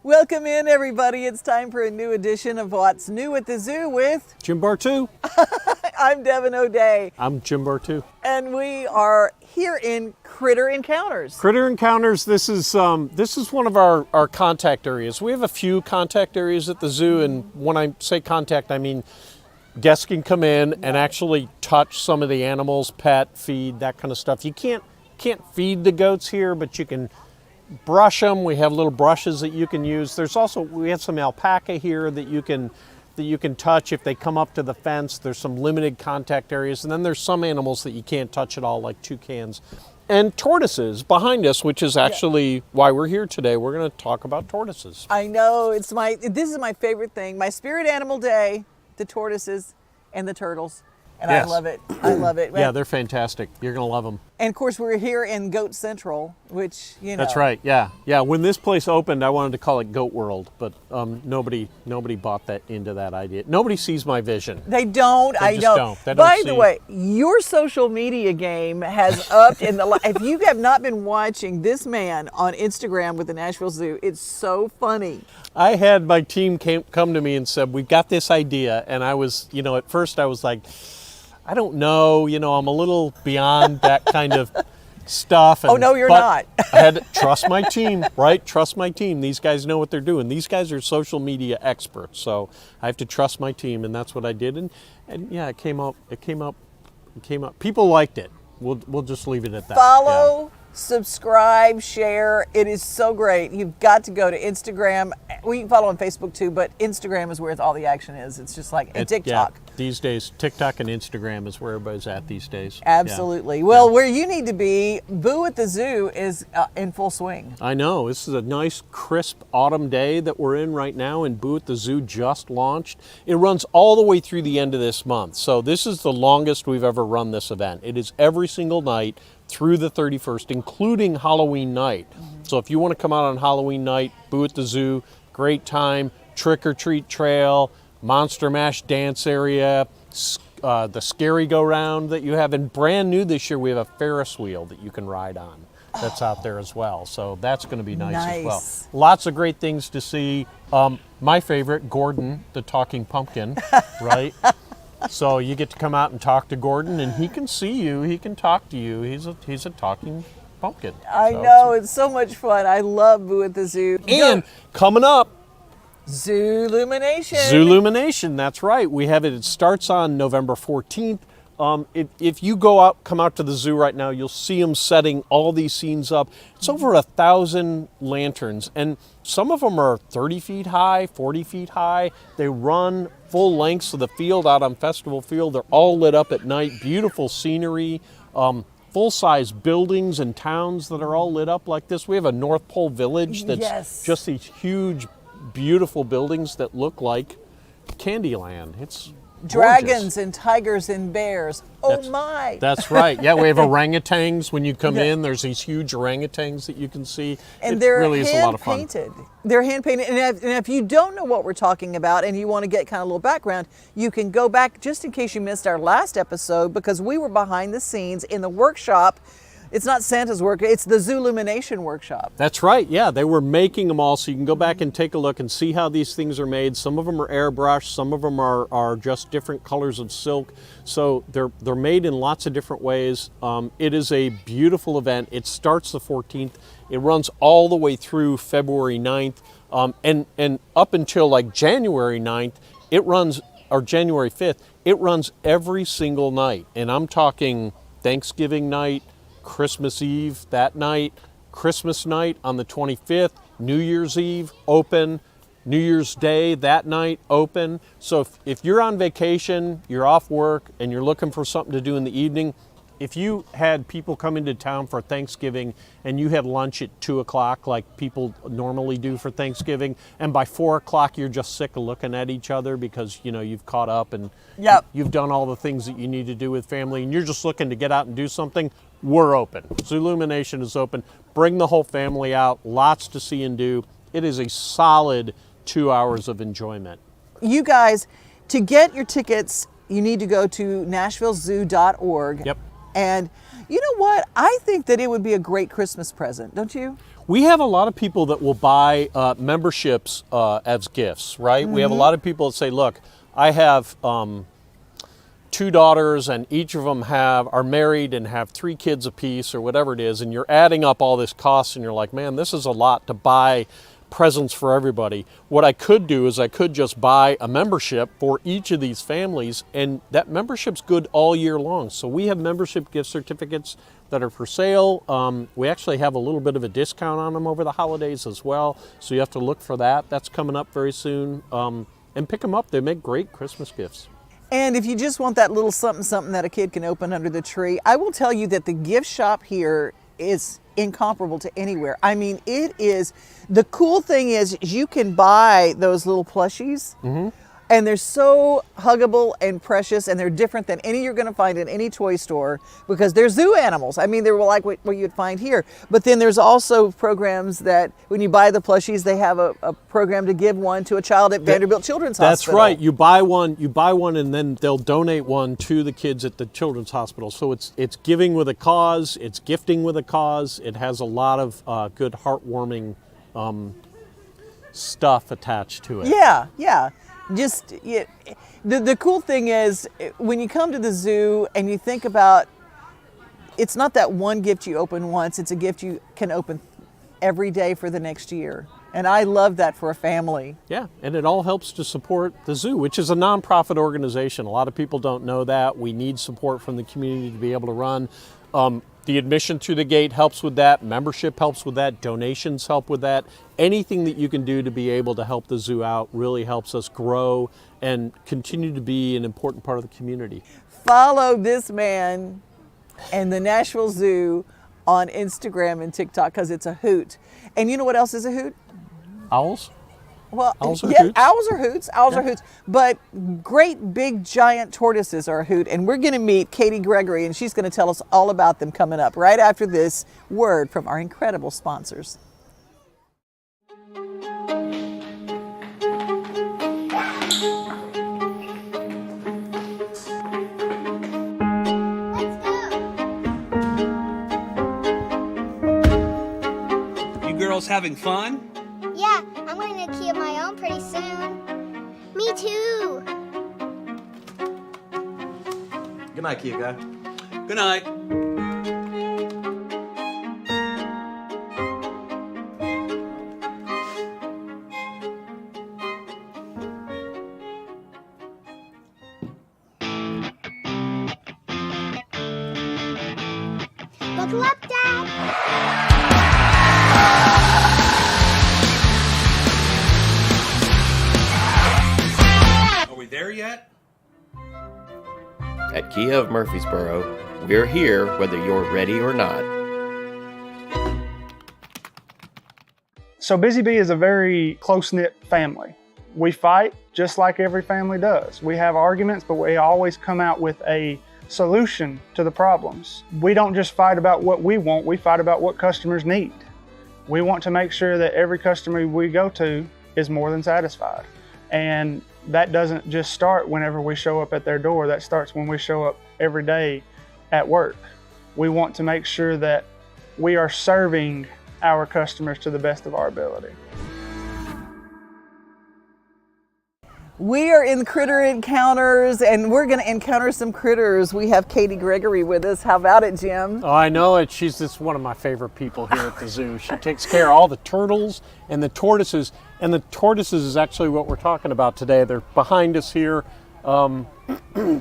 Welcome in, everybody. It's time for a new edition of What's New at the Zoo with Jim Bartoo. I'm Devon O'Day. I'm Jim Bartoo. And we are here in Critter Encounters. Critter Encounters, this is one of our contact areas. We have a few contact areas at the zoo, and when I say contact, I mean guests can come in and actually touch some of the animals, pet, feed, that kind of stuff. You can't feed the goats here, but you can brush them. We have little brushes that you can use. We have some alpaca here that you can touch if they come up to the fence. There's some limited contact areas, and then there's some animals that you can't touch at all, like toucans and tortoises behind us, which is actually why we're here today. We're going to talk about tortoises. I know, this is my favorite thing. My spirit animal day, the tortoises and the turtles. And yes. I love it. I love it. Yeah, they're fantastic. You're going to love them. And of course, we're here in Goat Central, which, you know. That's right. Yeah. Yeah. When this place opened, I wanted to call it Goat World, but nobody bought that into that idea. Nobody sees my vision. They don't. They just don't. By the way, your social media game has upped in the. If you have not been watching this man on Instagram with the Nashville Zoo, it's so funny. I had my team come to me and said, "We've got this idea," and I was, at first I was like, I don't know, I'm a little beyond that kind of stuff. Oh, no, you're not. I had to trust my team, right? Trust my team. These guys know what they're doing. These guys are social media experts, so I have to trust my team, and that's what I did. And yeah, it came up. People liked it. We'll just leave it at that. Follow, subscribe, share. It is so great. You've got to go to Instagram. We can follow on Facebook too, but Instagram is where all the action is. It's just like TikTok. Yeah, these days, TikTok and Instagram is where everybody's at these days. Absolutely. Yeah. Well, where you need to be, Boo at the Zoo is in full swing. I know. This is a nice, crisp autumn day that we're in right now, and Boo at the Zoo just launched. It runs all the way through the end of this month. So this is the longest we've ever run this event. It is every single night through the 31st, including Halloween night. Mm-hmm. So if you want to come out on Halloween night, Boo at the Zoo, great time, trick or treat trail, Monster Mash dance area, the scary go round that you have, and brand new this year we have a Ferris wheel that you can ride on that's out there as well. So that's going to be nice as well. Lots of great things to see. My favorite, Gordon, the talking pumpkin, right? So you get to come out and talk to Gordon, and he can see you, he can talk to you. He's a talking pumpkin. I know, it's so much fun. I love Boo at the Zoo. And coming up, Zoolumination. Zoolumination, that's right. We have it. It starts on November 14th. If you come out to the zoo right now, you'll see them setting all these scenes up. It's over 1,000 lanterns, and some of them are 30 feet high, 40 feet high. They run full lengths of the field out on Festival Field. They're all lit up at night. Beautiful scenery. Full-size buildings and towns that are all lit up like this. We have a North Pole Village that's just these huge, beautiful buildings that look like Candyland. It's dragons gorgeous. And tigers and bears. My! That's right. Yeah, we have orangutans. When you come in, there's these huge orangutans that you can see. And they're really is a lot of fun. Hand-painted. They're hand-painted. And if you don't know what we're talking about and you want to get kind of a little background, you can go back just in case you missed our last episode, because we were behind the scenes in the workshop. It's not Santa's work, it's the Zoolumination workshop. That's right, yeah. They were making them all, so you can go back and take a look and see how these things are made. Some of them are airbrushed, some of them are just different colors of silk. So they're made in lots of different ways. It is a beautiful event. It starts the 14th. It runs all the way through February 9th. And up until like January 9th, it runs, or January 5th, it runs every single night. And I'm talking Thanksgiving night, Christmas Eve that night, Christmas night on the 25th, New Year's Eve open, New Year's Day that night open. So if you're on vacation, you're off work, and you're looking for something to do in the evening, if you had people come into town for Thanksgiving and you had lunch at 2 o'clock like people normally do for Thanksgiving, and by 4 o'clock you're just sick of looking at each other because you've caught up and you've done all the things that you need to do with family and you're just looking to get out and do something, we're open. Zoolumination is open. Bring the whole family out, lots to see and do. It is a solid 2 hours of enjoyment. You guys, to get your tickets, you need to go to nashvillezoo.org. Yep. And you know what? I think that it would be a great Christmas present, don't you? We have a lot of people that will buy memberships as gifts, right? We have a lot of people that say, look, I have 2 daughters and each of them are married and have 3 kids apiece or whatever it is, and you're adding up all this cost and you're like, man, this is a lot to buy presents for everybody. What I could do is I could just buy a membership for each of these families, and that membership's good all year long. So we have membership gift certificates that are for sale. We actually have a little bit of a discount on them over the holidays as well, so you have to look for that. That's coming up very soon. And pick them up. They make great Christmas gifts. And if you just want that little something something that a kid can open under the tree, I will tell you that the gift shop here is incomparable to anywhere. I mean, it is, the cool thing is you can buy those little plushies and they're so huggable and precious, and they're different than any you're going to find in any toy store because they're zoo animals. I mean, they're like what you'd find here. But then there's also programs that when you buy the plushies, they have a program to give one to a child at Vanderbilt Children's Hospital. That's right. You buy one, and then they'll donate one to the kids at the Children's Hospital. So it's giving with a cause. It's gifting with a cause. It has a lot of good, heartwarming stuff attached to it. Yeah. The cool thing is when you come to the zoo and you think about, it's not that one gift you open once, it's a gift you can open every day for the next year. And I love that for a family. Yeah, and it all helps to support the zoo, which is a nonprofit organization. A lot of people don't know that. We need support from the community to be able to run. The admission through the gate helps with that. Membership helps with that. Donations help with that. Anything that you can do to be able to help the zoo out really helps us grow and continue to be an important part of the community. Follow this man and the Nashville Zoo on Instagram and TikTok because it's a hoot. And you know what else is a hoot? Owls? Well, owls are hoots. Owls are hoots. But great big giant tortoises are a hoot. And we're going to meet Katie Gregory, and she's going to tell us all about them coming up right after this word from our incredible sponsors. You girls having fun? Yeah, I'm going to key of my own pretty soon. Me too. Good night, Kia guy. Good night. Buckle up, Dad. Are we there yet? At Kia of Murfreesboro, we're here whether you're ready or not. So Busy Bee is a very close-knit family. We fight just like every family does. We have arguments, but we always come out with a solution to the problems. We don't just fight about what we want, we fight about what customers need. We want to make sure that every customer we go to is more than satisfied. And that doesn't just start whenever we show up at their door, that starts when we show up every day at work. We want to make sure that we are serving our customers to the best of our ability. We are in Critter Encounters, and we're going to encounter some critters. We have Katie Gregory with us. How about it, Jim? Oh, I know it. She's just one of my favorite people here at the zoo. She takes care of all the turtles and the tortoises. And the tortoises is actually what we're talking about today. They're behind us here. And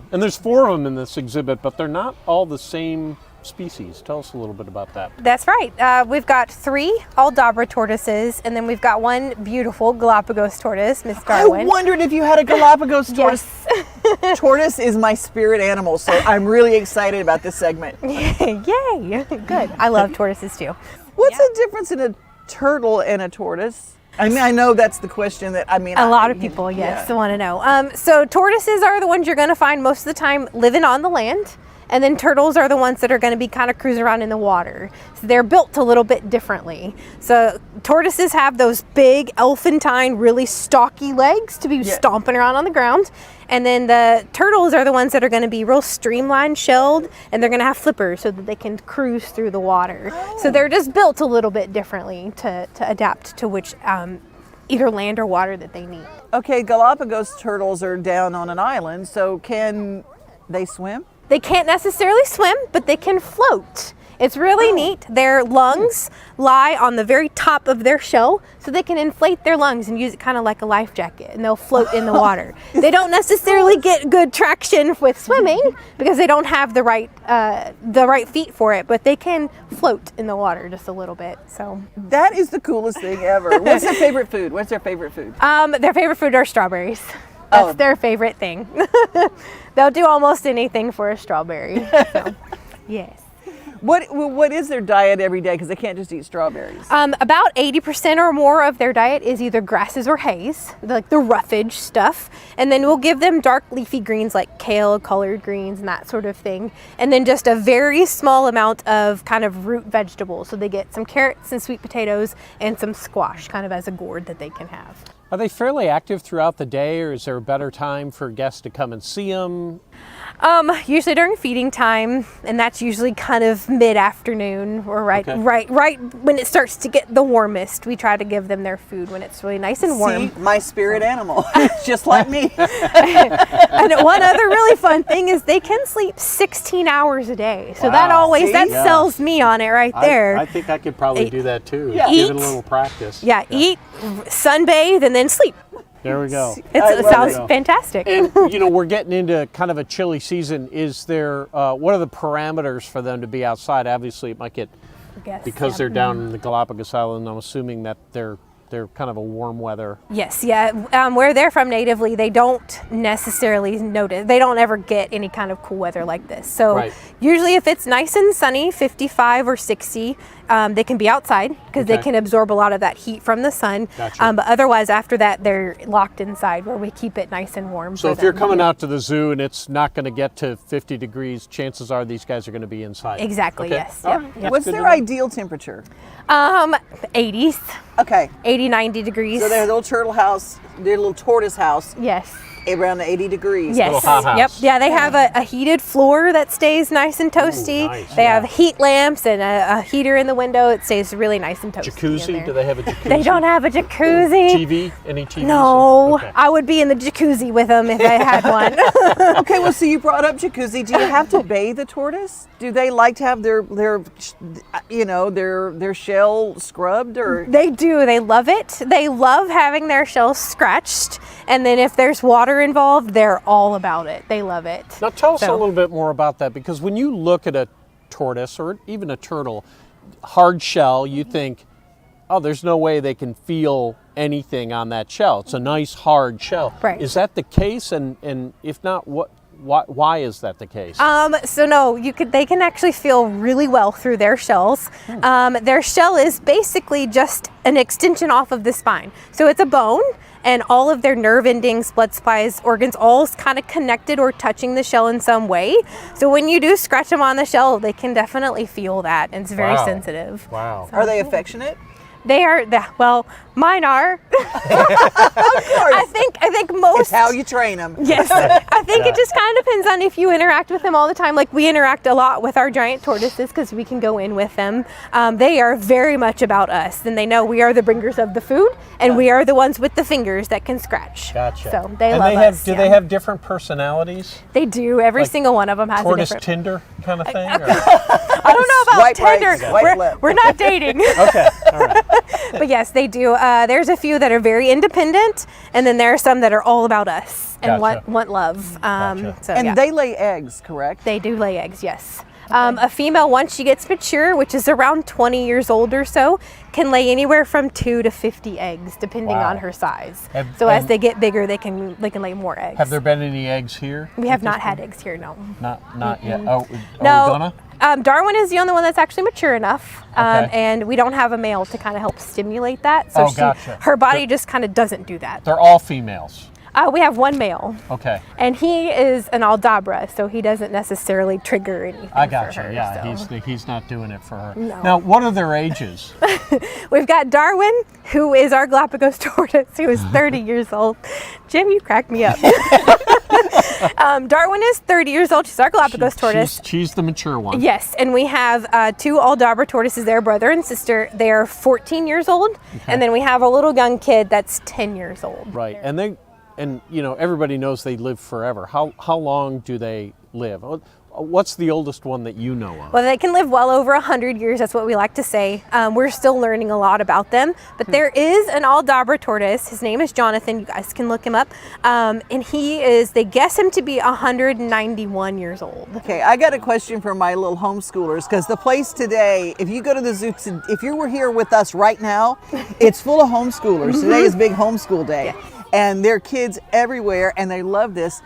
there's 4 of them in this exhibit, but they're not all the same species. Tell us a little bit about that. That's right. We've got 3 Aldabra tortoises, and then we've got 1 beautiful Galapagos tortoise, Miss Darwin. I wondered if you had a Galapagos tortoise. Yes. Tortoise is my spirit animal, so I'm really excited about this segment. Yay! Good. I love tortoises too. What's the difference in a turtle and a tortoise? I mean, I know that's the question that, A lot of people, yes, want to know. So tortoises are the ones you're going to find most of the time living on the land. And then turtles are the ones that are going to be kind of cruising around in the water. So they're built a little bit differently. So tortoises have those big elephantine, really stocky legs to be stomping around on the ground. And then the turtles are the ones that are going to be real streamlined shelled, and they're going to have flippers so that they can cruise through the water. So they're just built a little bit differently to adapt to which either land or water that they need. Okay, Galapagos turtles are down on an island, so can they swim? They can't necessarily swim, but they can float. It's really neat. Their lungs lie on the very top of their shell, so they can inflate their lungs and use it kind of like a life jacket, and they'll float in the water. They don't necessarily get good traction with swimming because they don't have the right feet for it, but they can float in the water just a little bit. So that is the coolest thing ever. What's their favorite food? What's their favorite food? Their favorite food are strawberries. That's their favorite thing. They'll do almost anything for a strawberry. So, yes. What is their diet every day? Because they can't just eat strawberries. About 80% or more of their diet is either grasses or hays, like the roughage stuff. And then we'll give them dark leafy greens like kale, collard greens, and that sort of thing. And then just a very small amount of kind of root vegetables. So they get some carrots and sweet potatoes and some squash kind of as a gourd that they can have. Are they fairly active throughout the day, or is there a better time for guests to come and see them? Usually during feeding time, and that's usually kind of mid-afternoon or right when it starts to get the warmest. We try to give them their food when it's really nice and warm. See, my spirit animal, just like me. And one other really fun thing is they can sleep 16 hours a day. So that sells me on it right there. I think I could probably do that too. Yeah. Give it a little practice. Yeah, eat, sunbathe, and then sleep. There we go. It sounds fantastic. And we're getting into kind of a chilly season. Is there what are the parameters for them to be outside? Obviously, it might get because they're down in the Galapagos Island. I'm assuming that they're kind of a warm weather. Yes, yeah. Where they're from natively, they don't necessarily notice. They don't ever get any kind of cool weather like this. So usually if it's nice and sunny, 55 or 60, they can be outside because they can absorb a lot of that heat from the sun. Gotcha. But otherwise after that, they're locked inside where we keep it nice and warm. So if you're coming out to the zoo and it's not going to get to 50 degrees, chances are these guys are going to be inside. Exactly, yes. Yep. What's their ideal temperature? 80s. Okay. 80, 90 degrees. So their little turtle house, their little tortoise house. Yes. Around 80 degrees. Yes. House. Yep. Yeah, they have a heated floor that stays nice and toasty. Ooh, nice. They have heat lamps and a heater in the window. It stays really nice and toasty. Jacuzzi? Do they have a jacuzzi? They don't have a jacuzzi. TV? Any TV? No. Okay. I would be in the jacuzzi with them if I had one. Okay, well, so you brought up jacuzzi. Do you have to bathe the tortoise? Do they like to have their shell scrubbed, or? They do. They love it. They love having their shells scratched. And then if there's water involved, they're all about it. They love it. Now tell us a little bit more about that, because when you look at a tortoise or even a turtle, hard shell, you think, oh, there's no way they can feel anything on that shell. It's a nice hard shell. Right. Is that the case? And if not, why is that the case? So no, they can actually feel really well through their shells. Their shell is basically just an extension off of the spine. So it's a bone, and all of their nerve endings, blood supplies, organs, all kind of connected or touching the shell in some way. So when you do scratch them on the shell, they can definitely feel that, and it's very sensitive. Wow. Are they affectionate? They are, well, mine are. I think most. It's how you train them. Yes. I think it just kind of depends on if you interact with them all the time. Like we interact a lot with our giant tortoises because we can go in with them. They are very much about us, and they know we are the bringers of the food, and we are the ones with the fingers that can scratch. Gotcha. So they love us. Do they have different personalities? They do. Every single one of them has a Tortoise different. Tinder kind of thing? I don't know about Swipe right, Tinder. swipe left. We're not dating. Okay. All right. But yes, they do. There's a few that are very independent, and then there are some that are all about us and Gotcha. want love. Gotcha. So And yeah, they lay eggs, correct? they do lay eggs. Yes. A female, once she gets mature, which is around 20 years old or so, can lay anywhere from 2 to 50 eggs, depending on her size. So as they get bigger, they can lay more eggs. Have there been any eggs here? We have not had eggs here, no. Not yet. Oh, No. are we gonna? Darwin is the only one that's actually mature enough, and we don't have a male to kind of help stimulate that. So Gotcha. her body just kind of doesn't do that. They're all females. We have one male. Okay. And he is an Aldabra, so he doesn't necessarily trigger anything. I got you. for her, Yeah, so. he's not doing it for her. No. Now, what are their ages? We've got Darwin, who is our Galapagos tortoise, who is 30 years old. Jim, you cracked me up. Darwin is 30 years old. She's our Galapagos tortoise. She's the mature one. Yes, and we have 2 Aldabra tortoises there, brother and sister. They are 14 years old, and then we have a little young kid that's 10 years old. Right, and you know, everybody knows they live forever. How long do they live? What's the oldest one that you know of? Well, they can live well over 100 years. That's what we like to say. We're still learning a lot about them, but there is an Aldabra tortoise. His name is Jonathan. You guys can look him up. And they guess him to be 191 years old. Okay, I got a question for my little homeschoolers, because the place today, if you go to the zoo, if you were here with us right now, it's full of homeschoolers. Today is big homeschool day. Yes. And there are kids everywhere, and they love this.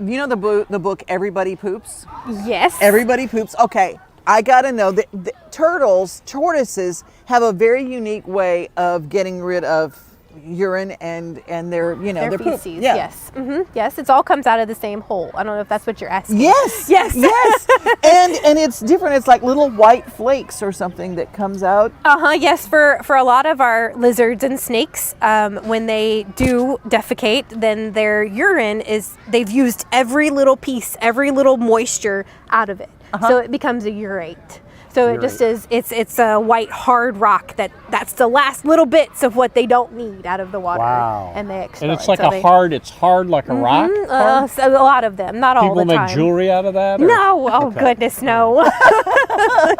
You know the book Everybody Poops? Yes. Everybody Poops. Okay, I gotta know that the tortoises have a very unique way of getting rid of urine and their Their poop. feces. Yeah. Yes. Yes, it all comes out of the same hole. I don't know if that's what you're asking. Yes. Yes. Yes. and it's different. It's like little white flakes or something that comes out. Yes, for a lot of our lizards and snakes, when they do defecate, then their urine they've used every little piece, every little moisture out of it. So it becomes a urate. So it just is, it's a white hard rock that's the last little bits of what they don't need out of the water. Wow. And they expel And it's it. like So it's hard like a rock? Hard? so a lot of them, not all People the time. make jewelry out of that? Or? No, oh goodness, no.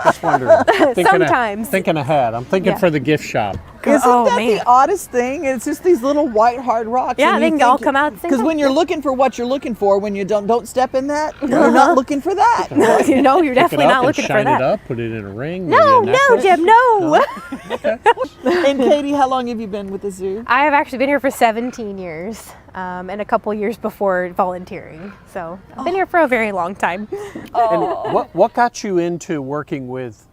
Just wondering. Sometimes. Thinking ahead. I'm thinking for the gift shop. Isn't that man. the oddest thing? It's just these little white hard rocks. Yeah, and they you can all think- come out at the same Because time. when you're looking for what you're looking for, when you don't step in that, you're not looking for that. You know, you're definitely not looking for Shine that. it up, put it in a ring. No, maybe a no, necklace. Jim, no. And Katie, how long have you been with the zoo? I have actually been here for 17 years, and a couple years before volunteering. So I've been here for a very long time. And what got you into working with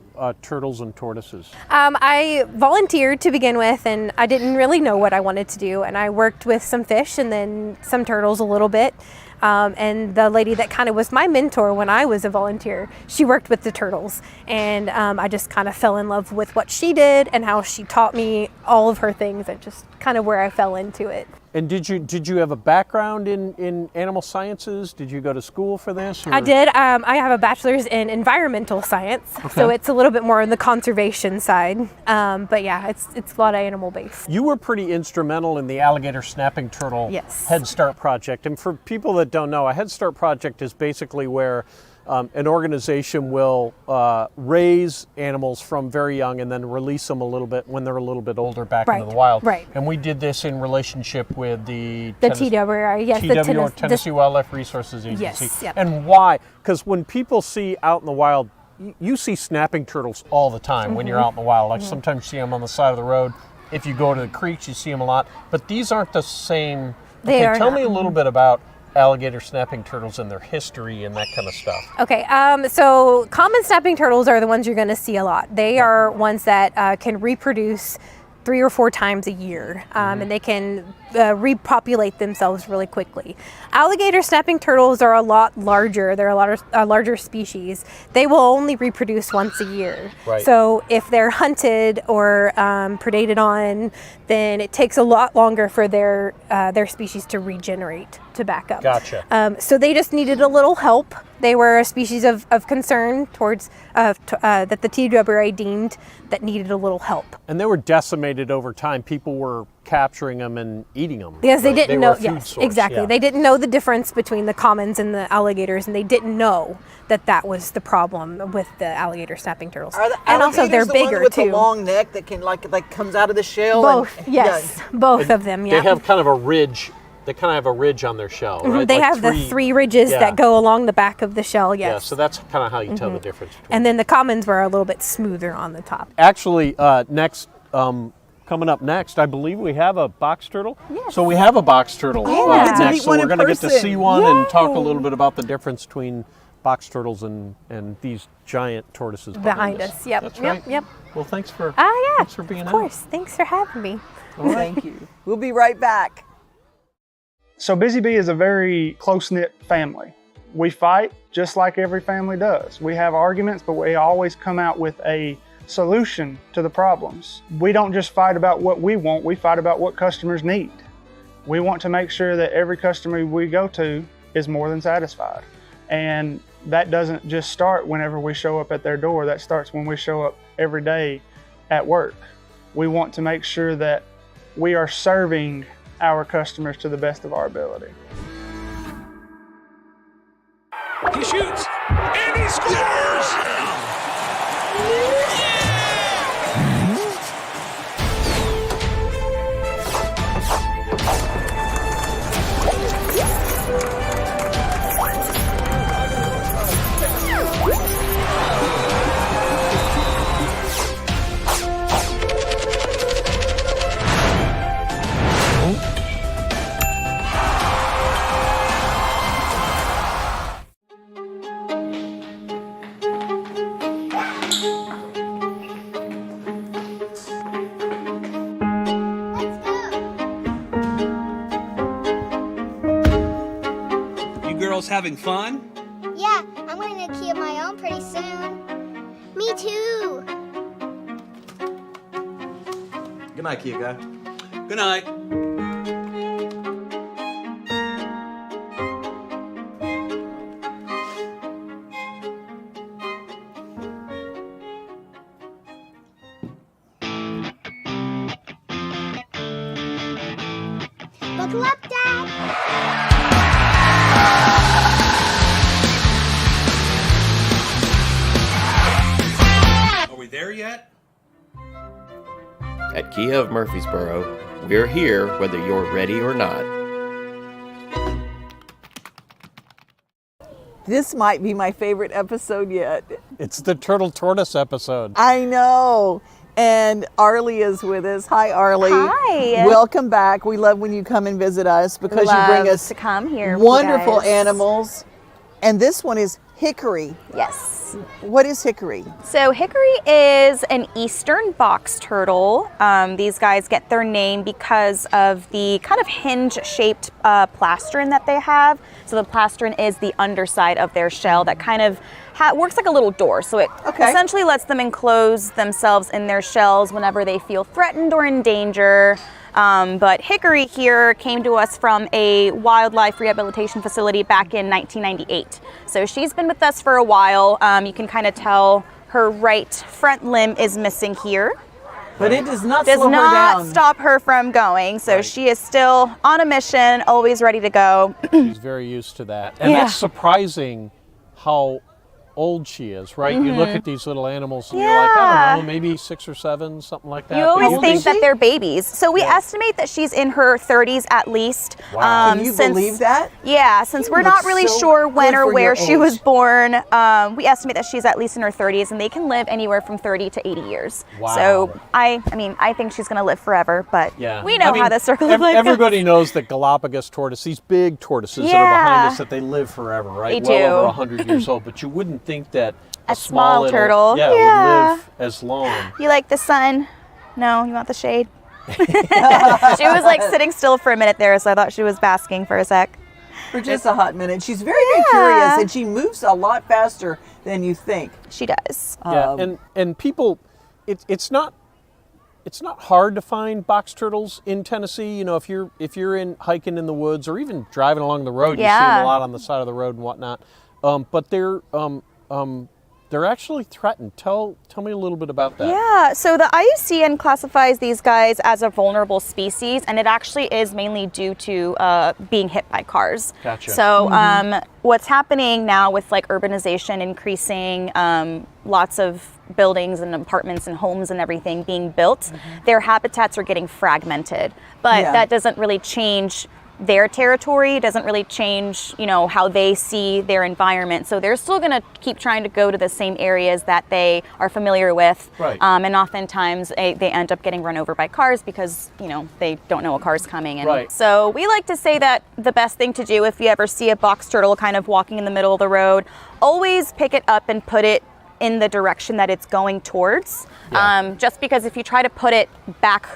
turtles and tortoises? I volunteered to begin with, and I didn't really know what I wanted to do. And I worked with some fish and then some turtles a little bit. And the lady that kind of was my mentor when I was a volunteer, she worked with the turtles. And I just kind of fell in love with what she did and how she taught me all of her things, and just kind of where I fell into it. And did you have a background in animal sciences? Did you go to school for this? Or? I did. I have a bachelor's in environmental science, so it's a little bit more on the conservation side. But yeah, it's a lot of animal based. You were pretty instrumental in the alligator snapping turtle Yes. Head Start project. And for people that don't know, a Head Start project is basically where an organization will raise animals from very young and then release them a little bit when they're a little bit older back into the wild. Right. And we did this in relationship with the TWR, yes, Tennessee Wildlife Resources Agency. Yes, yep. And why? Because when people see out in the wild, you see snapping turtles all the time when you're out in the wild. Like sometimes you see them on the side of the road. If you go to the creeks, you see them a lot. But these aren't the same. They are tell not. me a little bit about alligator snapping turtles and their history and that kind of stuff. Okay, so common snapping turtles are the ones you're going to see a lot. They are ones that can reproduce 3 or 4 times a year, and they can repopulate themselves really quickly. Alligator snapping turtles are a lot larger. They're a larger species. They will only reproduce once a year. Right. So if they're hunted or predated on, then it takes a lot longer for their species to regenerate, to back up. Gotcha. So they just needed a little help. They were a species of concern towards that the TWA deemed that needed a little help. And they were decimated over time. People were capturing them and eating them. Because they didn't know. Were a food Yes, source, exactly. yeah. They didn't know the difference between the commons and the alligators, and they didn't know that was the problem with the alligator snapping turtles. Are the And also they're alligators the one bigger with too. the long neck that can like comes out of the shell? Both, and, yes, both of them. Yeah. They have kind of a ridge they kind of have a ridge on their shell, right? They Like have the three ridges yeah. that go along the back of the shell, yes. Yeah, so that's kind of how you tell the difference between. And then the commons were a little bit smoother on the top. Actually, coming up next, I believe we have a box turtle. Yes. So we have a box turtle we get to next, meet so one we're in going to get to person. see one and talk a little bit about the difference between box turtles and these giant tortoises Behind us. Yep. That's yep. right. Yep. Well, thanks for Yeah. thanks for being Of out. course. Thanks for having me. Thank you. We'll be right back. So Busy Bee is a very close-knit family. We fight just like every family does. We have arguments, but we always come out with a solution to the problems. We don't just fight about what we want, we fight about what customers need. We want to make sure that every customer we go to is more than satisfied. And that doesn't just start whenever we show up at their door, that starts when we show up every day at work. We want to make sure that we are serving our customers to the best of our ability. He shoots and he scores! Girls having fun? Yeah, I'm getting a key of my own pretty soon. Me too. Good night, Kia guy. Good night. Buckle up, Dad. Are we there yet? At Kia of Murfreesboro, we're here whether you're ready or not. This might be my favorite episode yet. It's the turtle tortoise episode. I know. And Arlie is with us. Hi, Arlie. Hi. Welcome back. We love when you come and visit us because you bring Love us to come here with you wonderful guys. animals. And this one is Hickory. Yes. What is Hickory? So Hickory is an eastern box turtle. These guys get their name because of the kind of hinge-shaped plastron that they have. So the plastron is the underside of their shell that kind of works like a little door. So it essentially lets them enclose themselves in their shells whenever they feel threatened or in danger. But Hickory here came to us from a wildlife rehabilitation facility back in 1998. So she's been with us for a while. You can kind of tell her right front limb is missing here. But it does not Does slow her not down. stop her from going. So she is still on a mission, always ready to go. She's very used to that. And Yeah. that's surprising how old she is, right? You look at these little animals and you're like, I don't know, maybe 6 or 7, something like that. You But always you think that they're babies. So we estimate that she's in her 30s at least. Wow. Can you believe that? Yeah, since we're look not really so sure when good or for where your she was age. born, we estimate that she's at least in her 30s, and they can live anywhere from 30 to 80 years. Wow. So I think she's going to live forever, but Yeah. we know I mean, how the circle of life goes. everybody knows that Galapagos tortoise, these big tortoises that are behind us, that they live forever, right? They well do. over 100 years old. But you wouldn't think that A small small little, turtle. would Yeah. live as long. You like the sun? No, you want the shade? She was like sitting still for a minute there, so I thought she was basking for a sec. For just a hot minute. She's very, very curious, and she moves a lot faster than you think. She does. Yeah, and people, it's not hard to find box turtles in Tennessee. You know, if you're in hiking in the woods or even driving along the road, you see them a lot on the side of the road and whatnot. But they're actually threatened. Tell me a little bit about that. Yeah, so the IUCN classifies these guys as a vulnerable species, and it actually is mainly due to being hit by cars. Gotcha. So what's happening now with like urbanization increasing, lots of buildings and apartments and homes and everything being built, their habitats are getting fragmented. But that doesn't really change their territory. It doesn't really change, you know, how they see their environment. So they're still going to keep trying to go to the same areas that they are familiar with. Right. And oftentimes they end up getting run over by cars because, you know, they don't know a car's coming. And Right. so we like to say that the best thing to do if you ever see a box turtle kind of walking in the middle of the road, always pick it up and put it in the direction that it's going towards. Yeah. Just because if you try to put it back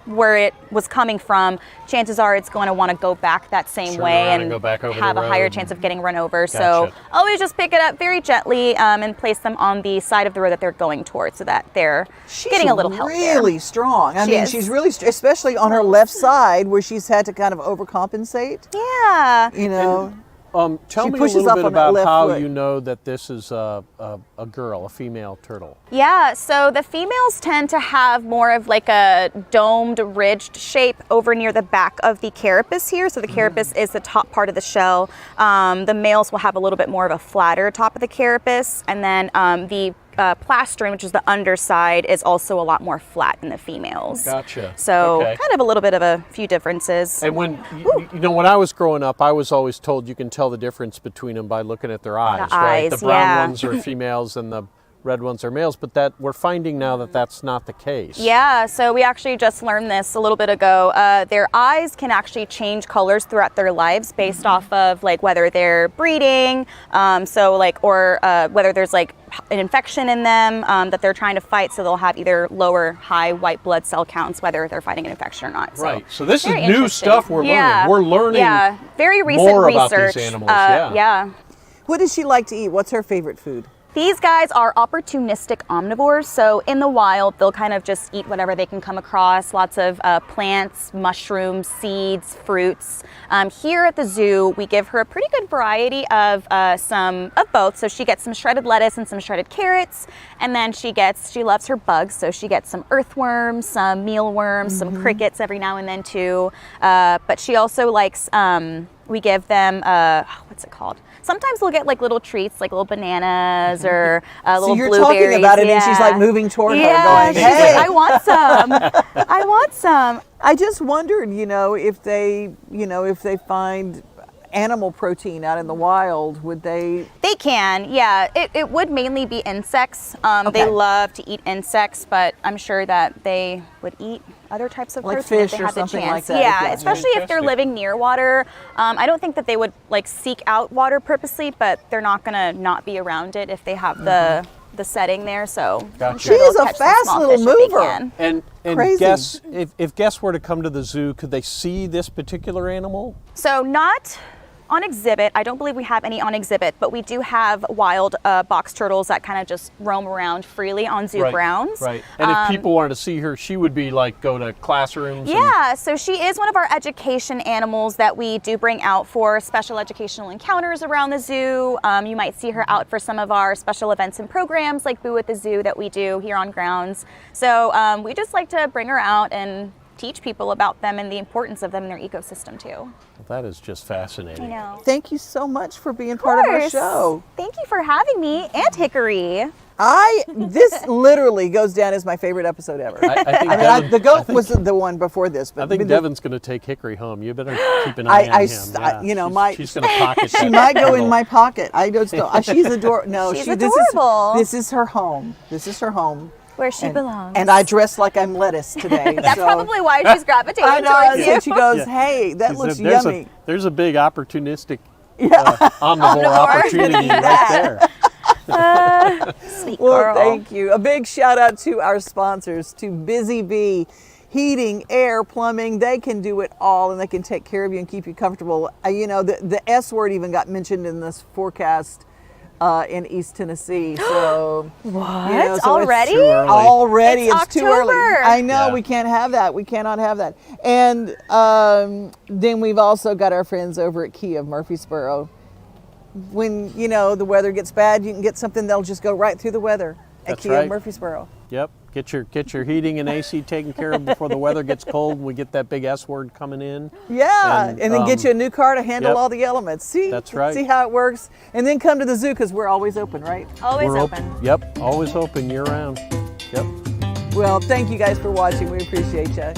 where it was coming from, chances are it's going to want to go back that same Turn way around and go back over have the a higher road. chance of getting run over. So Gotcha. always just pick it up very gently and place them on the side of the road that they're going towards so that they're getting a little help there. really strong. I She mean, is. she's really, especially on her left side where she's had to kind of overcompensate. Yeah. You know, Tell She me a pushes little up bit on that about left how foot. you know that this is a girl, a female turtle. Yeah, so the females tend to have more of like a domed, ridged shape over near the back of the carapace here. So the carapace is the top part of the shell. The males will have a little bit more of a flatter top of the carapace. And then the plastron, which is the underside, is also a lot more flat in the females. Gotcha. So Okay. kind of a little bit of a few differences. And when you know, when I was growing up, I was always told you can tell the difference between them by looking at their eyes, right? The eyes, brown yeah. ones are females and the red ones are males, but that we're finding now that that's not the case. Yeah, so we actually just learned this a little bit ago. Their eyes can actually change colors throughout their lives based off of like whether they're breeding, or whether there's like an infection in them that they're trying to fight. So they'll have either lower, high white blood cell counts, whether they're fighting an infection or not. Right. So this is very new interesting. stuff we're learning. We're learning Yeah, very recent more research. about these animals. Yeah. what does she like to eat? What's her favorite food? These guys are opportunistic omnivores, so in the wild, they'll kind of just eat whatever they can come across, lots of plants, mushrooms, seeds, fruits. Here at the zoo, we give her a pretty good variety of some of both. So she gets some shredded lettuce and some shredded carrots, and then she loves her bugs, so she gets some earthworms, some mealworms, some crickets every now and then too. But she also likes, we give them, what's it called? Sometimes they'll get like little treats, like little bananas or little So you're blueberries. talking about it and she's Yeah. like moving toward her Yeah, going, she's hey. like, I want some. I want some. I just wondered, if they find animal protein out in the wild, would they? They can, yeah. It would mainly be insects. Okay. They love to eat insects, but I'm sure that they would eat other types of Like protein if fish they or had the something chance. like that, Yeah, yeah. especially if they're Fantastic. living near water. I don't think that they would like seek out water purposely, but they're not gonna not be around it if they have the setting there. So I'm Gotcha. sure She is they'll a catch some fast small little fish if they mover. can. And Crazy. guests, if guests were to come to the zoo, could they see this particular animal? So not on exhibit. I don't believe we have any on exhibit, but we do have wild box turtles that kind of just roam around freely on zoo grounds. Right. And if people wanted to see her, she would be like go to classrooms. Yeah, so she is one of our education animals that we do bring out for special educational encounters around the zoo. You might see her out for some of our special events and programs like Boo at the Zoo that we do here on grounds. So we just like to bring her out and teach people about them and the importance of them in their ecosystem too. That is just fascinating. I know. Thank you so much for being part of our course. show. Thank you for having me and Hickory. This literally goes down as my favorite episode ever. I think I mean, Devon, the goat was the one before this, but I think the- Devon's going to take Hickory home. You better keep an eye on him. She's going to pocket She that might go in turtle. my pocket. I don't know. She's adorable. No, She's this adorable. This is her home. This is her home. Where she and, belongs. And I dress like I'm lettuce today. That's so- probably why she's gravitating I know. towards you. And she goes, Yeah. "Hey, that She looks said, there's yummy." there's a big opportunistic omnivore opportunity right there. Sweet Well, girl. thank you. A big shout out to our sponsors, to Busy Bee. Heating, air, plumbing, they can do it all and they can take care of you and keep you comfortable. The S word even got mentioned in this forecast in East Tennessee. So What? so Already? too early. Already, It's it's too early. October. I know, Yeah. we can't have that. We cannot have that. And then we've also got our friends over at Key of Murfreesboro. When the weather gets bad, you can get something that'll just go right through the weather at That's Key right. of Murfreesboro. Yep. Get your heating and AC taken care of before the weather gets cold and we get that big S word coming in. Yeah, And, and then get you a new car to handle yep. all the elements. See, That's right. See how it works, and then come to the zoo because we're always open, right? Always We're open. Yep. Always open year round. Yep. Well, thank you guys for watching. We appreciate you.